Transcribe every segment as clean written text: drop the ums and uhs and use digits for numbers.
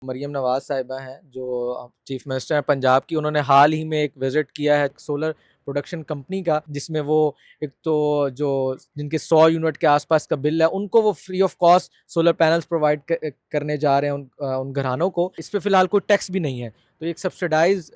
मरियम नवाज़ साहिबा हैं जो चीफ मिनिस्टर हैं पंजाब की। उन्होंने हाल ही में एक विज़िट किया है सोलर प्रोडक्शन कंपनी का, जिसमें वो एक तो जो जिनके 100 यूनिट के आसपास का बिल है उनको वो free of cost solar panels provide करने जा रहे हैं उन घरानों को। इस पे फ़िलहाल कोई टैक्स भी नहीं है, तो एक सब्सिडाइज़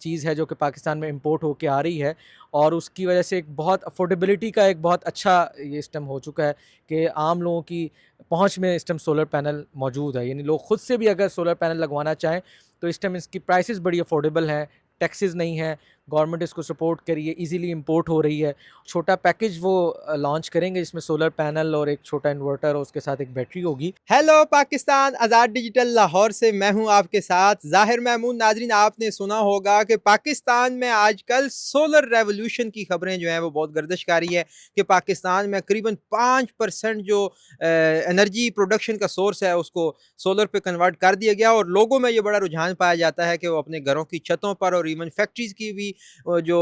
चीज़ है जो कि पाकिस्तान में इम्पोर्ट होके आ रही है, और उसकी वजह से एक बहुत अफोर्डेबिलिटी का एक बहुत अच्छा ये सिस्टम हो चुका है कि आम लोगों की पहुँच में इस टाइम सोलर पैनल मौजूद है। यानी लोग खुद से भी अगर सोलर पैनल लगवाना चाहें तो इस टाइम इसकी प्राइसेस बड़ी अफोर्डेबल हैं, टैक्सेस नहीं हैं, गवर्नमेंट इसको सपोर्ट कर रही है, इजीली इंपोर्ट हो रही है। छोटा पैकेज वो लॉन्च करेंगे जिसमें सोलर पैनल और एक छोटा इन्वर्टर और उसके साथ एक बैटरी होगी। हेलो पाकिस्तान, आज़ाद डिजिटल लाहौर से मैं हूं आपके साथ ज़ाहिर महमूद। नाजरीन, आपने सुना होगा कि पाकिस्तान में आजकल सोलर रेवोल्यूशन की खबरें जो हैं वो बहुत गर्दिशकारी है कि पाकिस्तान में करीबन 5% जो एनर्जी प्रोडक्शन का सोर्स है उसको सोलर पे कन्वर्ट कर दिया गया, और लोगों में ये बड़ा रुझान पाया जाता है कि वो अपने घरों की छतों पर और इवन फैक्ट्रीज़ की भी जो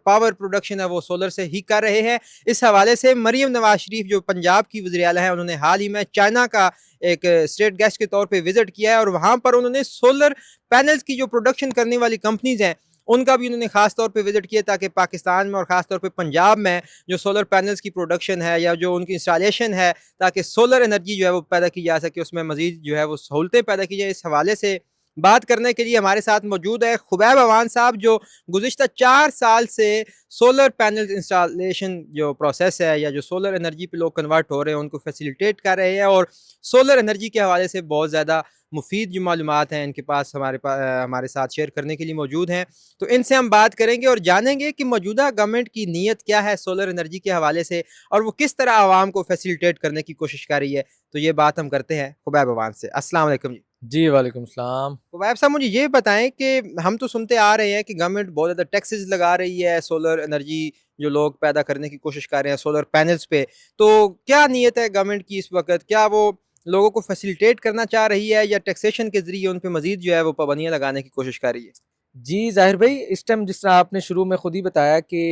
पावर प्रोडक्शन है वो सोलर से ही कर रहे हैं। इस हवाले से मरीम नवाज शरीफ जो पंजाब की वज़ीर आला है, उन्होंने हाल ही में चाइना का एक स्टेट गेस्ट के तौर पे विजिट किया है, और वहां पर उन्होंने सोलर पैनल्स की जो प्रोडक्शन करने वाली कंपनीज हैं उनका भी उन्होंने खास तौर पे विजिट किया, ताकि पाकिस्तान में और खास तौर पे पंजाब में जो सोलर पैनल्स की प्रोडक्शन है या जो उनकी इंस्टॉलेशन है, ताकि सोलर एनर्जी जो है वो पैदा की जा सके, उसमें मजीद जो है वो सहूलतें पैदा की जाए। इस हवाले से बात करने के लिए हमारे साथ मौजूद है खुबैब अवान साहब, जो गुज़िश्ता 4 साल से सोलर पैनल इंस्टॉलेशन जो प्रोसेस है या जो सोलर एनर्जी पे लोग कन्वर्ट हो रहे हैं उनको फैसिलिटेट कर रहे हैं, और सोलर एनर्जी के हवाले से बहुत ज़्यादा मुफीद जो मालूमात हैं इनके पास हमारे साथ शेयर करने के लिए मौजूद हैं। तो इनसे हम बात करेंगे और जानेंगे कि मौजूदा गवर्नमेंट की नीयत क्या है सोलर एनर्जी के हवाले से, और वो किस तरह आवाम को फैसिलिटेट करने की कोशिश कर रही है। तो ये बात हम करते हैं खुबैब अवान से। अस्सलाम वालेकुम जी। जी, वालेकुम सलाम। खुबैब साहब, मुझे ये बताएं कि हम तो सुनते आ रहे हैं कि गवर्नमेंट बहुत ज़्यादा टैक्सेस लगा रही है सोलर एनर्जी जो लोग पैदा करने की कोशिश कर रहे हैं सोलर पैनल्स पे। तो क्या नीयत है गवर्नमेंट की इस वक्त? क्या वो लोगों को फैसिलिटेट करना चाह रही है या टैक्सेशन के ज़रिए उन पे मज़ीद जो है वो पाबंदियाँ लगाने की कोशिश कर रही है? जी, ज़ाहिर भाई, इस टाइम जिस तरह आपने शुरू में खुद ही बताया कि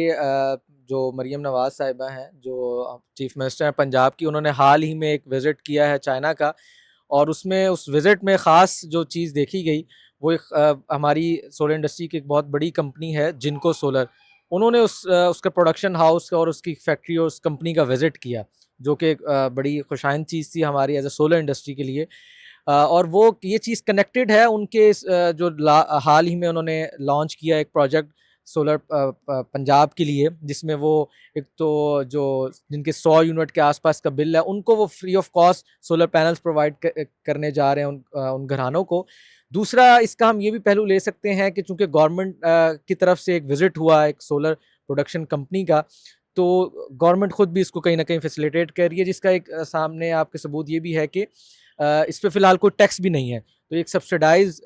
जो मरियम नवाज़ साहिबा हैं जो चीफ मिनिस्टर हैं पंजाब की, उन्होंने हाल ही में एक विज़िट किया है चाइना का, और उसमें उस विज़िट में ख़ास जो चीज़ देखी गई वो एक हमारी सोलर इंडस्ट्री की एक बहुत बड़ी कंपनी है जिनको सोलर। उन्होंने उसका प्रोडक्शन हाउस और उसकी फैक्ट्री और उस कंपनी का विज़िट किया, जो कि एक बड़ी खुशाइंद चीज़ थी हमारी एज़ अ सोलर इंडस्ट्री के लिए। और वो ये चीज़ कनेक्टेड है उनके हाल ही में उन्होंने लॉन्च किया एक प्रोजेक्ट सोलर पंजाब के लिए, जिसमें वो एक तो जो जिनके 100 यूनिट के आसपास का बिल है उनको वो free of cost solar panels provide करने जा रहे हैं उन घरानों को। दूसरा, इसका हम ये भी पहलू ले सकते हैं कि चूंकि गवर्नमेंट की तरफ से एक विजिट हुआ एक सोलर प्रोडक्शन कंपनी का, तो गवर्नमेंट खुद भी इसको कहीं ना कहीं फैसिलिटेट कर रही है, जिसका एक सामने आपके सबूत ये भी है कि इस पे फ़िलहाल कोई टैक्स भी नहीं है। तो एक सब्सिडाइज़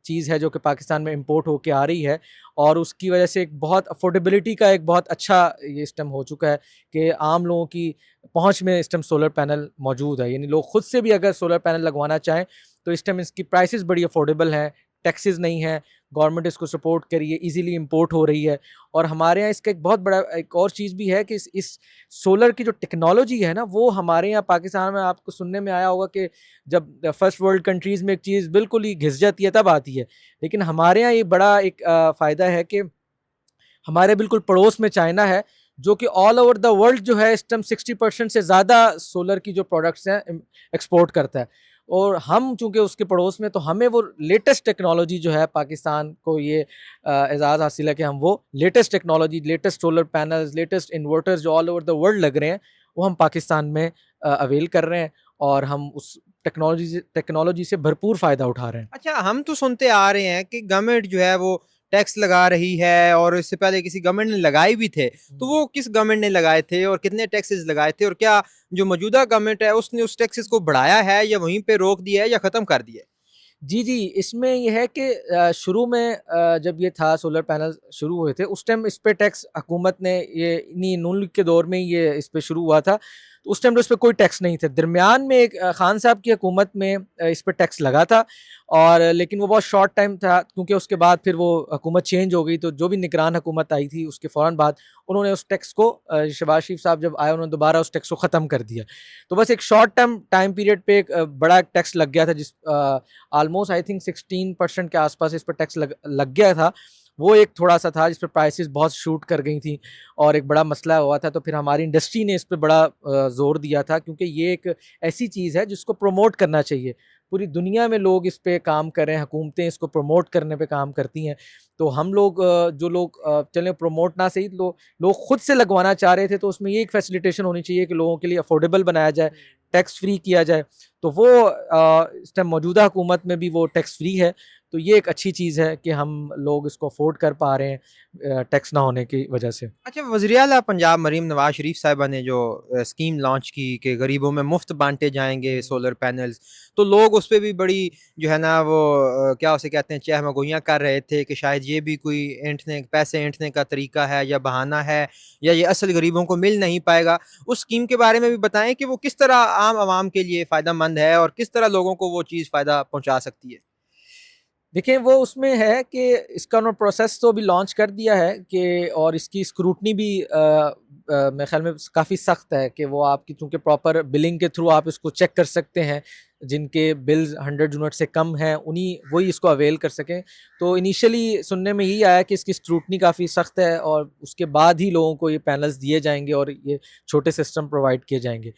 चीज़ है जो कि पाकिस्तान में इम्पोर्ट होके आ रही है, और उसकी वजह से एक बहुत अफोर्डेबिलिटी का एक बहुत अच्छा ये सिस्टम हो चुका है कि आम लोगों की पहुँच में इस टाइम सोलर पैनल मौजूद है। यानी लोग खुद से भी अगर सोलर पैनल लगवाना चाहें तो इस टाइम इसकी प्राइसेस बड़ी अफोर्डेबल हैं, टैक्सेस नहीं हैं, गवर्नमेंट इसको सपोर्ट कर रही है, ईज़िली इम्पोर्ट हो रही है। और हमारे यहाँ इसका एक बहुत बड़ा एक और चीज़ भी है कि इस सोलर की जो टेक्नोलॉजी है ना, वो हमारे यहाँ पाकिस्तान में आपको सुनने में आया होगा कि जब फर्स्ट वर्ल्ड कंट्रीज़ में एक चीज़ बिल्कुल ही घिस जाती है तब आती है। लेकिन हमारे यहाँ ये बड़ा एक फ़ायदा है कि हमारे बिल्कुल पड़ोस में चाइना है, जो कि ऑल ओवर द वर्ल्ड जो है इस टाइम 60% से ज़्यादा सोलर की जो प्रोडक्ट्स हैं एक्सपोर्ट करता है। और हम चूँकि उसके पड़ोस में, तो हमें वो लेटेस्ट टेक्नोलॉजी जो है, पाकिस्तान को ये एज़ाज़ हासिल है कि हम वो latest technology, latest solar panels, latest inverters जो ऑल ओवर द वर्ल्ड लग रहे हैं, वो हम पाकिस्तान में अवेल कर रहे हैं, और हम उस टेक्नोलॉजी से भरपूर फ़ायदा उठा रहे हैं। अच्छा, हम तो सुनते आ रहे हैं कि गवर्नमेंट जो है वो टैक्स लगा रही है, और इससे पहले किसी गवर्नमेंट ने लगाए भी थे। तो वो किस गवर्नमेंट ने लगाए थे और कितने टैक्सेस लगाए थे, और क्या जो मौजूदा गवर्नमेंट है उसने उस टैक्सेस को बढ़ाया है या वहीं पे रोक दिया है या ख़त्म कर दिया है? जी, जी। इसमें ये है कि शुरू में जब ये था सोलर पैनल शुरू हुए थे, उस टाइम इस पे टैक्स हुकूमत ने ये इन्हीं नून लीग के दौर में ही ये इस पे शुरू हुआ था। तो उस टाइम पे उस पे कोई टैक्स नहीं थे। दरमियान में एक खान साहब की हुकूमत में इस पे टैक्स लगा था, और लेकिन वो बहुत शॉर्ट टाइम था, क्योंकि उसके बाद फिर वो हुकूमत चेंज हो गई। तो जो भी निगरान हुकूमत आई थी उसके फ़ौरन बाद उन्होंने उस टैक्स को, शहबाज शरीफ साहब जब आए उन्होंने दोबारा उस टैक्स को ख़त्म कर दिया। तो बस एक शॉर्ट टर्म टाइम पीरियड पे एक बड़ा टैक्स लग गया था, जिस ऑलमोस्ट आई थिंक 16% के आसपास इस पर टैक्स लग गया था। वो एक थोड़ा-सा था जिस पे प्राइसेस बहुत शूट कर गई थी और एक बड़ा मसला हुआ था। तो फिर हमारी इंडस्ट्री ने इस पे बड़ा ज़ोर दिया था, क्योंकि ये एक ऐसी चीज़ है जिसको प्रमोट करना चाहिए। पूरी दुनिया में लोग इस पे काम कर रहे हैं, हुकूमतें इसको प्रमोट करने पे काम करती हैं। तो हम लोग जो लोग चलें प्रमोट ना सही, लोग खुद से लगवाना चाह रहे थे, तो उसमें ये एक फैसिलिटेशन होनी चाहिए कि लोगों के लिए अफोर्डेबल बनाया जाए, टैक्स फ्री किया जाए। तो वो इस टाइम मौजूदा हुकूमत में भी वो टैक्स फ्री है। तो ये एक अच्छी चीज़ है कि हम लोग इसको अफोर्ड कर पा रहे हैं टैक्स ना होने की वजह से। अच्छा, वज़ीर आला पंजाब मरीम नवाज़ शरीफ साहिबा ने जो स्कीम लॉन्च की कि गरीबों में मुफ़्त बाँटे जाएँगे सोलर पैनल्स, तो लोग उस पे भी बड़ी जो है ना वो क्या उसे कहते हैं चहमगोइयाँ कर रहे थे कि शायद ये भी कोई पैसे ऐंठने का तरीका है या बहाना है, या ये असल गरीबों को मिल नहीं पाएगा। उस स्कीम के बारे में भी बताएँ कि वो किस तरह आम आवाम के लिए फ़ायदेमंद है और किस तरह लोगों को वो चीज़ फ़ायदा पहुँचा सकती है? देखिए, वो उसमें है कि इसका उन्होंने प्रोसेस तो अभी लॉन्च कर दिया है कि, और इसकी स्क्रूटनी भी मेरे ख़्याल में काफ़ी सख्त है कि वो आपकी, चूँकि प्रॉपर बिलिंग के थ्रू आप इसको चेक कर सकते हैं। जिनके बिल्स 100 यूनिट से कम हैं, वही इसको अवेल कर सकें। तो इनिशियली सुनने में यही आया कि इसकी स्क्रूटनी काफ़ी सख्त है, और उसके बाद ही लोगों को ये पैनल्स दिए जाएँगे और ये छोटे सिस्टम प्रोवाइड किए जाएँगे।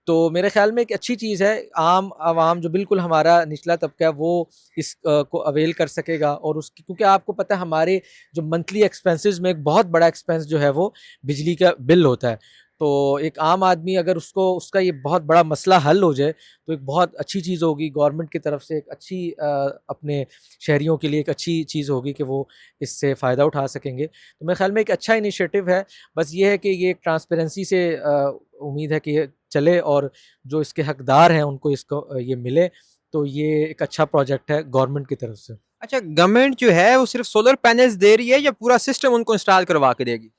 तो मेरे ख़्याल में एक अच्छी चीज़ है, आम आवाम जो बिल्कुल हमारा निचला तबका है वो इस को अवेल कर सकेगा। और उसकी, क्योंकि आपको पता है हमारे जो मंथली एक्सपेंसेस में एक बहुत बड़ा एक्सपेंस जो है वो बिजली का बिल होता है। तो एक आम आदमी अगर उसका ये बहुत बड़ा मसला हल हो जाए, तो एक बहुत अच्छी चीज़ होगी। गवर्नमेंट की तरफ से एक अच्छी अपने शहरियों के लिए एक अच्छी चीज़ होगी कि वो इससे फ़ायदा उठा सकेंगे। तो मेरे ख़्याल में एक अच्छा इनिशिएटिव है। बस ये है कि ये एक ट्रांसपेरेंसी से उम्मीद है कि ये चले, और जो इसके हकदार हैं उनको ये मिले। तो ये एक अच्छा प्रोजेक्ट है गवर्नमेंट की तरफ से। अच्छा, गवर्नमेंट जो है वो सिर्फ़ सोलर पैनल्स दे रही है या पूरा सिस्टम उनको इंस्टॉल करवा के देगी?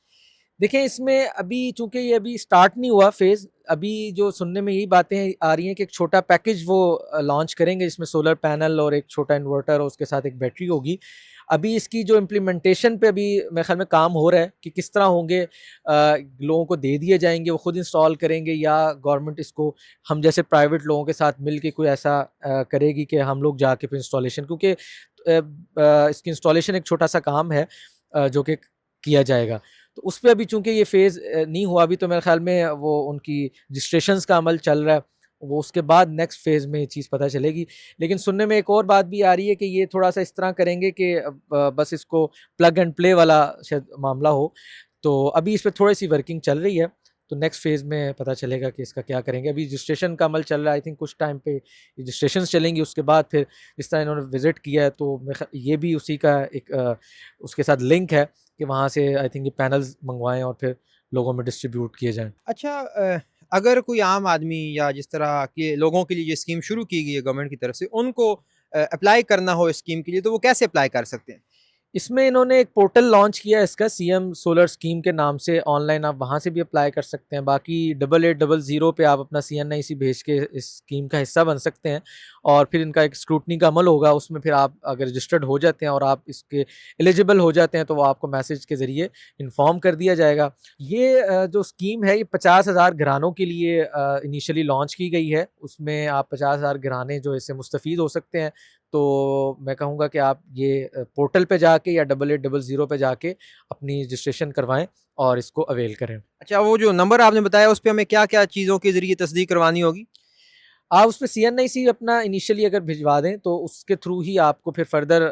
देखिए, इसमें अभी चूँकि ये अभी स्टार्ट नहीं हुआ फ़ेज़, अभी जो सुनने में यही बातें आ रही हैं कि एक छोटा पैकेज वो लॉन्च करेंगे, जिसमें सोलर पैनल और एक छोटा इन्वर्टर और उसके साथ एक बैटरी होगी। अभी इसकी जो इम्प्लीमेंटेशन पे अभी मेरे ख़्याल में काम हो रहा है कि किस तरह होंगे, लोगों को दे दिए जाएँगे, वो खुद इंस्टॉल करेंगे, या गवर्नमेंट इसको हम जैसे प्राइवेट लोगों के साथ मिल के कोई ऐसा करेगी कि हम लोग जाके फिर इंस्टॉलेशन, क्योंकि इसकी इंस्टॉलेशन एक छोटा-सा काम है जो कि किया जाएगा। तो उस पे अभी चूँकि ये फ़ेज़ नहीं हुआ अभी, तो मेरे ख़्याल में वो उनकी रजिस्ट्रेशंस का अमल चल रहा है। वो उसके बाद नेक्स्ट फ़ेज़ में ये चीज़ पता चलेगी। लेकिन सुनने में एक और बात भी आ रही है कि ये थोड़ा-सा इस तरह करेंगे कि बस इसको प्लग एंड प्ले वाला शायद मामला हो। तो अभी इस पे थोड़ी-सी वर्किंग चल रही है। तो नेक्स्ट फ़ेज़ में पता चलेगा कि इसका क्या करेंगे। अभी रजिस्ट्रेशन का अमल चल रहा है। आई थिंक कुछ टाइम पे रजिस्ट्रेशंस चलेंगी, उसके बाद फिर जिस तरह इन्होंने विज़िट किया है, तो ये भी उसी का एक उसके साथ लिंक है कि वहाँ से आई थिंक ये पैनल्स मँगवाएँ और फिर लोगों में डिस्ट्रीब्यूट किए जाएँ। अच्छा, अगर कोई आम आदमी या जिस तरह के लोगों के लिए ये स्कीम शुरू की गई है गवर्नमेंट की तरफ से, उनको अप्लाई करना हो इस स्कीम के लिए, तो वो कैसे अप्लाई कर सकते हैं? इसमें इन्होंने एक पोर्टल लॉन्च किया है इसका, सीएम सोलर स्कीम के नाम से। ऑनलाइन आप वहाँ से भी अप्लाई कर सकते हैं। बाकी 8800 पे आप अपना सीएनआईसी भेज के इस स्कीम का हिस्सा बन सकते हैं, और फिर इनका एक स्क्रूटनी का अमल होगा। उसमें फिर आप अगर रजिस्टर्ड हो जाते हैं और आप इसके एलिजिबल हो जाते हैं, तो वो आपको मैसेज के ज़रिए इन्फॉर्म कर दिया जाएगा। ये जो स्कीम है, ये 50,000 घरानों के लिए इनिशियली लॉन्च की गई है। उसमें आप 50,000 घराने जो इससे मुस्तफ़ीद हो सकते हैं। तो मैं कहूँगा कि आप ये पोर्टल पे जाके या 8800 पे जाके अपनी रजिस्ट्रेशन करवाएँ और इसको अवेल करें। अच्छा, वो जो नंबर आपने बताया उस पे हमें क्या-क्या चीज़ों के ज़रिए तस्दीक करवानी होगी? आप उसपे सीएनआईसी अपना इनिशियली अगर भिजवा दें, तो उसके थ्रू ही आपको फिर फर्दर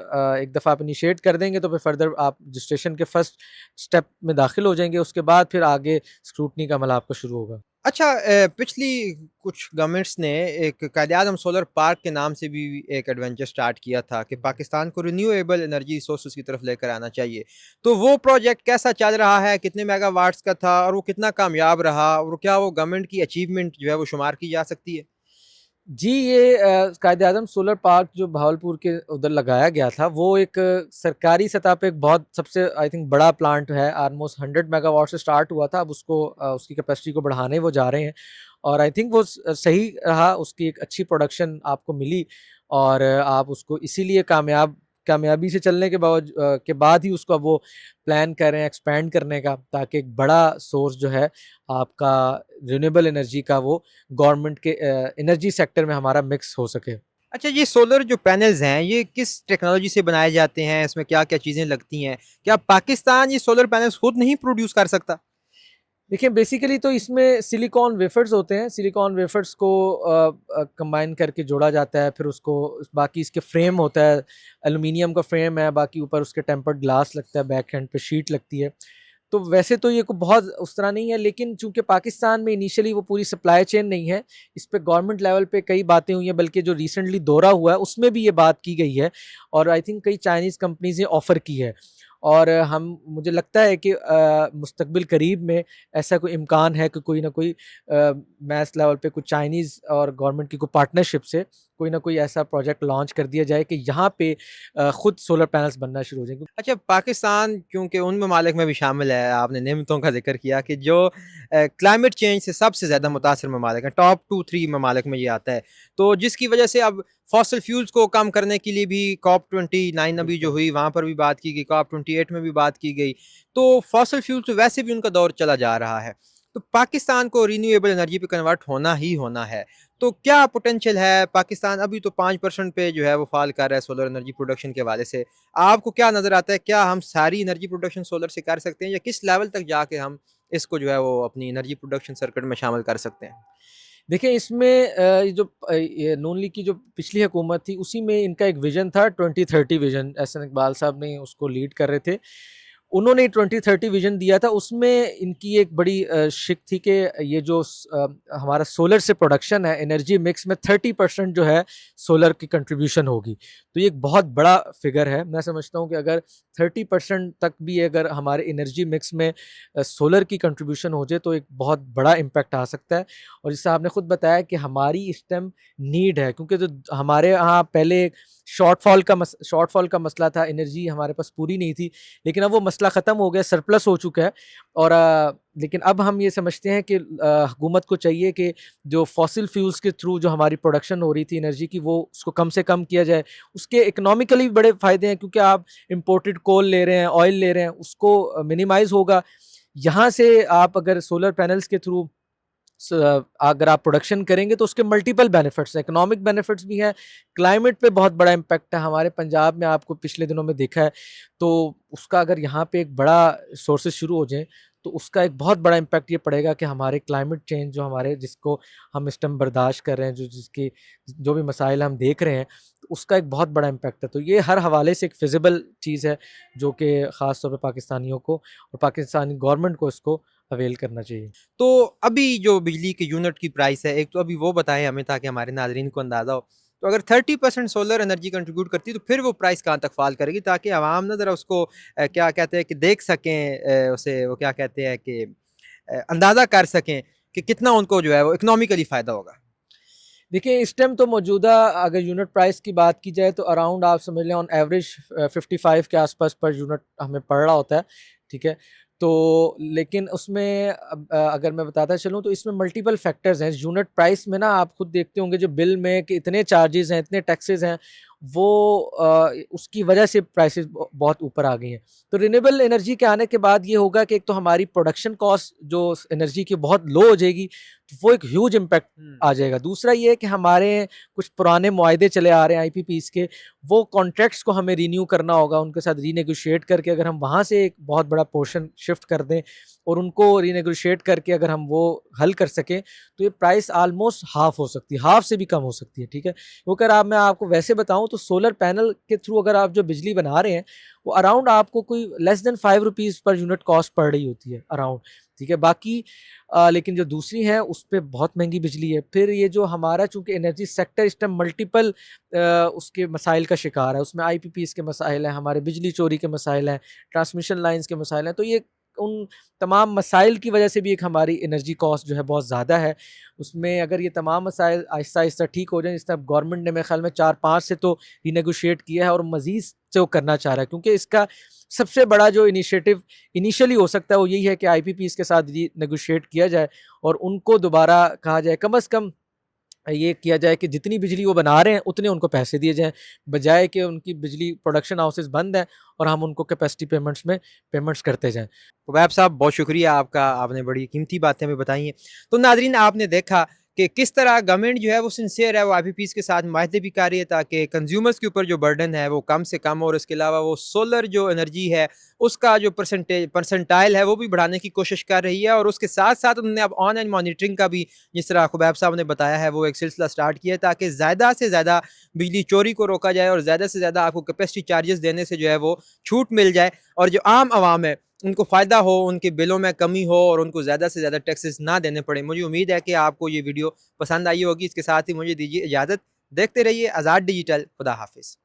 एक दफ़ा आप इनिशिएट कर देंगे, तो फिर फर्दर आप रजिस्ट्रेशन के फर्स्ट स्टेप में दाखिल हो जाएँगे। उसके बाद फिर आगे स्क्रूटनी का अमल आपका शुरू होगा। अच्छा, पिछली कुछ गवर्नमेंट्स ने एक कायद-ए-आज़म सोलर पार्क के नाम से भी एक एडवेंचर स्टार्ट किया था कि पाकिस्तान को रिन्यूएबल एनर्जी रिसोर्सेज़ की तरफ लेकर आना चाहिए। तो वो प्रोजेक्ट कैसा चल रहा है? कितने मेगावाट्स का था और वो कितना कामयाब रहा? और क्या वो गवर्नमेंट की अचीवमेंट जो है वो शुमार की जा सकती है? जी, ये कायद-ए-आज़म सोलर पार्क जो भावलपुर के उधर लगाया गया था, वो एक सरकारी सतह पे एक बहुत सबसे आई थिंक बड़ा प्लांट है। ऑलमोस्ट 100 मेगावाट से स्टार्ट हुआ था। अब उसकी कैपेसिटी को बढ़ाने वो जा रहे हैं। और आई थिंक वो सही रहा, उसकी एक अच्छी प्रोडक्शन आपको मिली और आप उसको इसीलिए कामयाबी से चलने के बाद ही उसको अब वो प्लान कर रहे हैं एक्सपैंड करने का, ताकि एक बड़ा सोर्स जो है आपका रिन्यूएबल एनर्जी का वो गवर्नमेंट के एनर्जी सेक्टर में हमारा मिक्स हो सके। अच्छा, ये सोलर जो पैनल्स हैं, ये किस टेक्नोलॉजी से बनाए जाते हैं? इसमें क्या-क्या चीज़ें लगती हैं? क्या पाकिस्तान ये सोलर पैनल्स खुद नहीं प्रोड्यूस कर सकता? देखिए बेसिकली तो इसमें सिलिकॉन वेफर्स होते हैं, सिलिकॉन वेफर्स को कंबाइन करके जोड़ा जाता है, फिर उसको बाकी इसके फ्रेम होता है, एल्युमिनियम का फ्रेम है, बाकी ऊपर उसके टेम्पर्ड ग्लास लगता है, बैक एंड पे शीट लगती है। तो वैसे तो ये को बहुत उस तरह नहीं है, लेकिन चूंकि पाकिस्तान में इनिशियली वो पूरी सप्लाई चेन नहीं है, इस पे गवर्नमेंट लेवल पे कई बातें हुई हैं, बल्कि जो रिसेंटली दौरा हुआ है उसमें भी ये बात की गई है और आई थिंक कई चाइनीज़ कंपनीज ने ऑफ़र की है। और हम मुझे लगता है कि मुस्तकबिल करीब में ऐसा कोई इम्कान है कि कोई ना कोई मैस लेवल पे कुछ चाइनीज़ और गवर्नमेंट की कोई पार्टनरशिप से कोई ना कोई ऐसा प्रोजेक्ट लॉन्च कर दिया जाए कि यहाँ पे खुद सोलर पैनल्स बनना शुरू हो जाएंगे। अच्छा, पाकिस्तान क्योंकि उन ममालिक में भी शामिल है, आपने नेमतों का ज़िक्र किया कि जो क्लाइमेट चेंज से सबसे ज़्यादा मुतासिर ममालिक हैं, टॉप 2-3 ममालिक में ये आता है। तो जिसकी वजह से अब फॉसिल फ्यूल्स को कम करने के लिए भी कॉप 29 अभी जो हुई, वहाँ पर भी बात की गई, कॉप 28 में भी बात की गई। तो फॉसिल फ्यूल तो वैसे भी उनका दौर चला जा रहा है। तो पाकिस्तान को रिन्यूएबल एनर्जी पे कन्वर्ट होना ही होना है। तो क्या पोटेंशियल है? पाकिस्तान अभी तो 5% पे जो है वो फ़ॉल कर रहा है सोलर एनर्जी प्रोडक्शन के हवाले से। आपको क्या नज़र आता है, क्या हम सारी एनर्जी प्रोडक्शन सोलर से कर सकते हैं या किस लेवल तक जाके हम इसको जो है वो अपनी एनर्जी प्रोडक्शन सर्किट में शामिल कर सकते हैं? देखिए इसमें ये जो ये नून लीग की जो पिछली हुकूमत थी उसी में इनका एक विजन था 2030 विजन, एहसन इकबाल साहब ने उसको लीड कर रहे थे। उन्होंने 2030 विजन दिया था, उसमें इनकी एक बड़ी शिक थी कि ये जो हमारा सोलर से प्रोडक्शन है एनर्जी मिक्स में 30% जो है सोलर की कंट्रीब्यूशन होगी। तो ये एक बहुत बड़ा फिगर है। मैं समझता हूँ कि अगर 30% तक भी अगर हमारे एनर्जी मिक्स में सोलर की कंट्रीब्यूशन हो जाए तो एक बहुत बड़ा इम्पैक्ट आ सकता है। और जैसे आपने खुद बताया कि हमारी इस टाइम नीड है, क्योंकि जो हमारे यहाँ पहले शॉर्टफॉल का मसला था, एनर्जी हमारे पास पूरी नहीं थी, लेकिन अब वो मसला ख़त्म हो गया, सरप्लस हो चुका है। और लेकिन अब हम ये समझते हैं कि हुकूमत को चाहिए कि जो फॉसिल फ्यूल्स के थ्रू जो हमारी प्रोडक्शन हो रही थी एनर्जी की, वो उसको कम से कम किया जाए। उसके इकोनॉमिकली बड़े फ़ायदे हैं, क्योंकि आप इम्पोर्टेड कोल ले रहे हैं, ऑयल ले रहे हैं, उसको मिनिमाइज़ होगा। यहाँ से आप अगर सोलर पैनल्स के थ्रू अगर आप प्रोडक्शन करेंगे तो उसके मल्टीपल बेनिफिट्स हैं, इकोनॉमिक बेनिफिट्स भी हैं, क्लाइमेट पे बहुत बड़ा इम्पैक्ट है। हमारे पंजाब में आपको पिछले दिनों में देखा है, तो उसका अगर यहाँ पे एक बड़ा सोर्सेज शुरू हो जाएँ तो उसका एक बहुत बड़ा इम्पैक्ट ये पड़ेगा कि हमारे क्लाइमेट चेंज जो हमारे जिसको हम इस टाइम बर्दाश्त कर रहे हैं, जो भी मसाइल हम देख रहे हैं, तो उसका एक बहुत बड़ा इम्पैक्ट है। तो ये हर हवाले से एक फिजिबल चीज़ है जो कि ख़ास तौर पे पाकिस्तानियों को और पाकिस्तानी गवर्नमेंट को इसको अवेल करना चाहिए। तो अभी जो बिजली के यूनिट की प्राइस है, एक तो अभी वो बताएँ हमें ताकि हमारे नाज़रीन को अंदाज़ा हो। तो अगर 30% सोलर एनर्जी कंट्रीब्यूट करती है तो फिर वो प्राइस कहाँ तक फ़ॉल करेगी ताकि आवाम ना ज़रा उसको क्या कहते हैं कि देख सकें, उसे वो क्या कहते हैं कि अंदाज़ा कर सकें कि कितना उनको जो है वो इकोनॉमिकली फ़ायदा होगा? देखिए इस टाइम तो मौजूदा अगर यूनिट प्राइस की बात की जाए तो अराउंड आप समझ लें ऑन एवरेज 55 के आसपास पर यूनिट हमें पड़ रहा होता है, ठीक है। तो लेकिन उसमें अगर मैं बताता चलूँ तो इसमें मल्टीपल फैक्टर्स हैं। यूनिट प्राइस में ना आप खुद देखते होंगे जो बिल में कि इतने चार्जेस हैं, इतने टैक्सेस हैं, वो उसकी वजह से प्राइसेस बहुत ऊपर आ गई हैं। तो रिन्यूएबल एनर्जी के आने के बाद ये होगा कि एक तो हमारी प्रोडक्शन कॉस्ट जो एनर्जी की बहुत लो हो जाएगी, तो वो एक ह्यूज इम्पैक्ट आ जाएगा। दूसरा ये है कि हमारे कुछ पुराने मुआहदे चले आ रहे हैं आईपीपीज़ के, वो कॉन्ट्रैक्ट्स को हमें रिन्यू करना होगा, उनके साथ रीनेगोशिएट करके अगर हम वहाँ से एक बहुत बड़ा पोर्शन शिफ्ट कर दें और उनको रीनेगोशिएट करके अगर हम वो हल कर सकें, तो ये प्राइस ऑलमोस्ट हाफ़ हो सकती है, हाफ़ से भी कम हो सकती है, ठीक है। वो अगर मैं आपको वैसे बताऊँ तो सोलर पैनल के थ्रू अगर आप जो बिजली बना रहे हैं, वो अराउंड आपको कोई less than 5 rupees per unit cost पड़ रही होती है अराउंड, ठीक है। बाकी लेकिन जो दूसरी है उस पे बहुत महंगी बिजली है। फिर ये जो हमारा चूँकि एनर्जी सेक्टर इस टाइम मल्टीपल उसके मसाइल का शिकार है, उसमें आईपीपीज़ के मसाइल हैं, हमारे बिजली चोरी के मसाइल हैं, ट्रांसमिशन लाइन्स के मसाइल हैं। तो ये उन तमाम मसाइल की वजह से भी एक हमारी एनर्जी कॉस्ट जो है बहुत ज़्यादा है। उसमें अगर ये तमाम मसाइल आहिस्ता-आहिस्ता ठीक हो जाएँ, जिस तरह गवर्नमेंट ने मेरे ख़्याल में 4-5 से तो रिनेगोशिएट किया है और मज़ीद से वो करना चाह रहा है, क्योंकि इसका सबसे बड़ा जो इनिशिएटिव इनिशियली हो सकता है वो यही है कि आईपीपीज़ के साथ रिनेगोशिएट किया जाए और उनको दोबारा कहा जाए, कम से कम ये किया जाए कि जितनी बिजली वो बना रहे हैं उतने उनको पैसे दिए जाएँ, बजाए कि उनकी बिजली प्रोडक्शन हाउसेज़ बंद हैं और हम उनको कैपेसिटी पेमेंट्स में पेमेंट्स करते जाएँ। कुबैब साहब, बहुत शुक्रिया आपका, आपने बड़ी कीमती बातें हमें बताई हैं। तो नाज़रीन, आपने देखा कि किस तरह गवर्नमेंट जो है वो सिंसियर है, वो आईपीपीज़ के साथ माहदे भी कर रही है ताकि कंज्यूमर्स के ऊपर जो बर्डन है वो कम से कम, और इसके अलावा वो सोलर जो एनर्जी है उसका जो परसेंटाइल है वो भी बढ़ाने की कोशिश कर रही है। और उसके साथ-साथ उन्होंने अब ऑनलाइन मॉनिटरिंग का भी, जिस तरह खुबैब साहब ने बताया है, वो एक सिलसिला स्टार्ट किया है ताकि ज़्यादा से ज़्यादा बिजली चोरी को रोका जाए और ज़्यादा से ज़्यादा आपको कैपेसिटी चार्जेस देने से जो है वो छूट मिल जाए और जो आम आवाम है उनको फ़ायदा हो, उनके बिलों में कमी हो और उनको ज़्यादा से ज़्यादा टैक्सेस ना देने पड़े। मुझे उम्मीद है कि आपको ये वीडियो पसंद आई होगी। इसके साथ ही मुझे दीजिए इजाज़त। देखते रहिए आज़ाद डिजिटल। खुदा हाफ़िज़।